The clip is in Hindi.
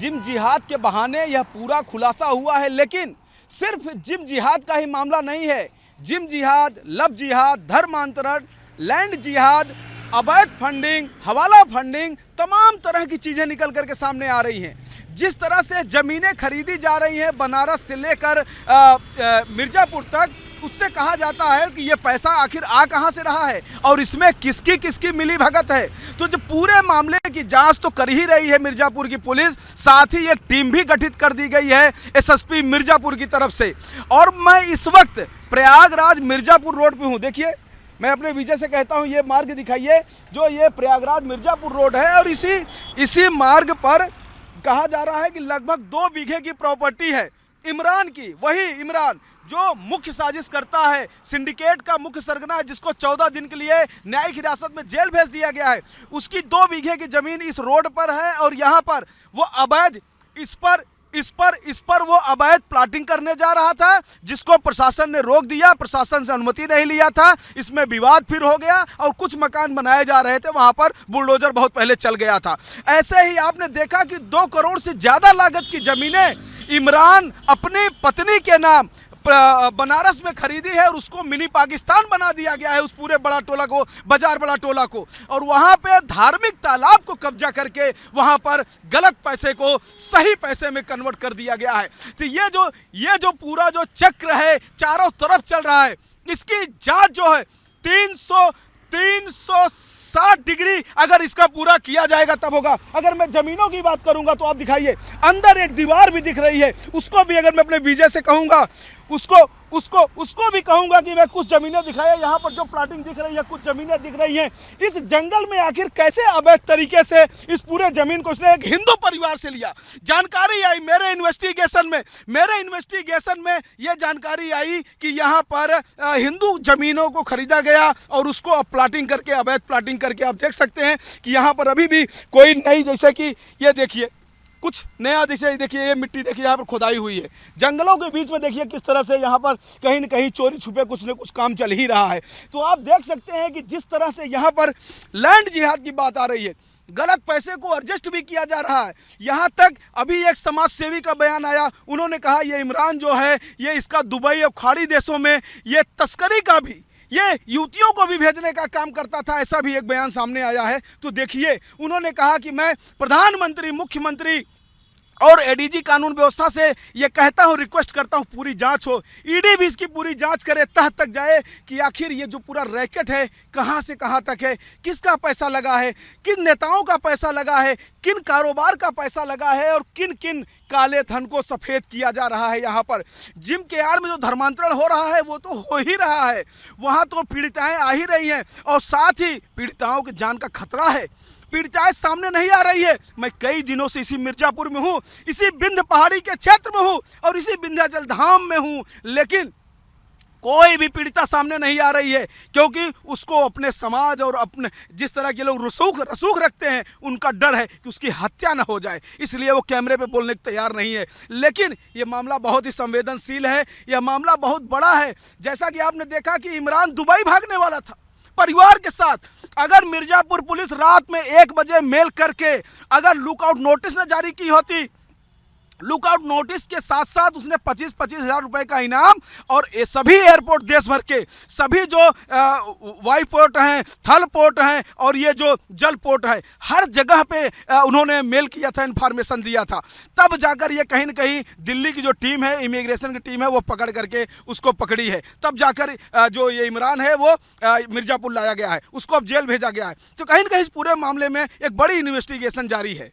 जिम जिहाद के बहाने यह पूरा खुलासा हुआ है। लेकिन सिर्फ जिम जिहाद का ही मामला नहीं है। जिम जिहाद, लव जिहाद, धर्मांतरण, लैंड जिहाद, अवैध फंडिंग, हवाला फंडिंग, तमाम तरह की चीज़ें निकल करके सामने आ रही हैं। जिस तरह से ज़मीनें खरीदी जा रही हैं बनारस से लेकर मिर्ज़ापुर तक, उससे कहा जाता है कि ये पैसा आखिर आ कहाँ से रहा है और इसमें किसकी किसकी मिली भगत है। तो जो पूरे मामले की जांच तो कर ही रही है मिर्ज़ापुर की पुलिस, साथ ही एक टीम भी गठित कर दी गई है एसएसपी मिर्ज़ापुर की तरफ से। और मैं इस वक्त प्रयागराज मिर्ज़ापुर रोड पे हूँ। देखिए, मैं अपने विजय से कहता हूँ ये मार्ग दिखाइए, जो ये प्रयागराज मिर्ज़ापुर रोड है। और इसी मार्ग पर कहा जा रहा है कि लगभग 2 बीघे की प्रॉपर्टी है इमरान की। वही इमरान जो मुख्य साजिश करता है, सिंडिकेट का मुख्य सरगना है, जिसको 14 दिन के लिए न्यायिक हिरासत में जेल भेज दिया गया है। उसकी 2 बीघे की जमीन इस रोड पर है और यहाँ पर वो अवैध इस पर वो अवैध प्लाटिंग करने जा रहा था, जिसको प्रशासन ने रोक दिया। प्रशासन से अनुमति नहीं लिया था, इसमें विवाद फिर हो गया और कुछ मकान बनाए जा रहे थे, वहां पर बुलडोजर बहुत पहले चल गया था। ऐसे ही आपने देखा कि 2 करोड़ से ज्यादा लागत की जमीनें इमरान अपनी पत्नी के नाम बनारस में खरीदी है और उसको मिनी पाकिस्तान बना दिया गया है, उस पूरे बड़ा टोला को, बाजार बड़ा टोला को। और वहां पे धार्मिक तालाब को कब्जा करके वहां पर गलत पैसे को सही पैसे में कन्वर्ट कर दिया गया है। तो ये जो पूरा जो चक्र है चारों तरफ चल रहा है, इसकी जांच जो है 360 डिग्री अगर इसका पूरा किया जाएगा तब होगा। अगर मैं जमीनों की बात करूंगा तो आप दिखाइए, अंदर एक दीवार भी दिख रही है, उसको भी अगर मैं अपने विजय से कहूंगा, उसको भी कहूंगा कि मैं कुछ जमीनें दिखाए। यहाँ पर जो प्लाटिंग दिख रही है, कुछ जमीनें दिख रही हैं। इस जंगल में आखिर कैसे अवैध तरीके से इस पूरे जमीन को उसने एक हिंदू परिवार से लिया। जानकारी आई मेरे इन्वेस्टिगेशन में ये जानकारी आई कि यहाँ पर हिंदू जमीनों को खरीदा गया और उसको अब प्लाटिंग करके, अवैध प्लाटिंग करके आप देख सकते हैं कि यहाँ पर अभी भी कोई नहीं, जैसे कि ये देखिए कुछ नया, जैसे देखिए ये मिट्टी देखिए यहाँ पर खुदाई हुई है। जंगलों के बीच में देखिए किस तरह से यहाँ पर कहीं न कहीं चोरी छुपे कुछ न कुछ काम चल ही रहा है। तो आप देख सकते हैं कि जिस तरह से यहाँ पर लैंड जिहाद की बात आ रही है, गलत पैसे को एडजस्ट भी किया जा रहा है। यहाँ तक अभी एक समाज सेवी का बयान आया, उन्होंने कहा ये इमरान जो है ये इसका दुबई और खाड़ी देशों में ये तस्करी का भी, ये युवतियों को भी भेजने का काम करता था, ऐसा भी एक बयान सामने आया है। तो देखिए, उन्होंने कहा कि मैं प्रधानमंत्री, मुख्यमंत्री और एडीजी कानून व्यवस्था से ये कहता हूँ, रिक्वेस्ट करता हूँ पूरी जांच हो, ईडी भी इसकी पूरी जांच करे, तह तक जाए कि आखिर ये जो पूरा रैकेट है कहाँ से कहाँ तक है, किसका पैसा लगा है, किन नेताओं का पैसा लगा है, किन कारोबार का पैसा लगा है और किन किन काले धन को सफ़ेद किया जा रहा है। यहाँ पर जिम के आड़ में जो धर्मांतरण हो रहा है वो तो हो ही रहा है, वहाँ तो पीड़िताएँ आ ही रही हैं और साथ ही पीड़िताओं की जान का खतरा है। पीड़िताएं सामने नहीं आ रही है। मैं कई दिनों से इसी मिर्ज़ापुर में हूँ, इसी विंध्य पहाड़ी के क्षेत्र में हूँ और इसी विंध्याचल धाम में हूँ, लेकिन कोई भी पीड़िता सामने नहीं आ रही है, क्योंकि उसको अपने समाज और अपने जिस तरह के लोग रसूख रखते हैं, उनका डर है कि उसकी हत्या ना हो जाए, इसलिए वो कैमरे पे बोलने को तैयार नहीं है। लेकिन ये मामला बहुत ही संवेदनशील है, यह मामला बहुत बड़ा है। जैसा कि आपने देखा कि इमरान दुबई भागने वाला था परिवार के साथ। अगर मिर्ज़ापुर पुलिस रात में 1 बजे मेल करके अगर लुकआउट नोटिस न जारी की होती, लुकआउट नोटिस के साथ साथ उसने 25-25 हज़ार रुपए का इनाम और ये सभी एयरपोर्ट देश भर के सभी जो वायु पोर्ट हैं, थल पोर्ट हैं और ये जो जल पोर्ट है, हर जगह पे उन्होंने मेल किया था, इन्फॉर्मेशन दिया था। तब जाकर ये कहीं न कहीं दिल्ली की जो टीम है, इमिग्रेशन की टीम है, वो पकड़ करके उसको पकड़ी है। तब जाकर जो ये इमरान है वो मिर्ज़ापुर लाया गया है, उसको अब जेल भेजा गया है। तो कहीं न कहीं इस पूरे मामले में एक बड़ी इन्वेस्टिगेशन जारी है।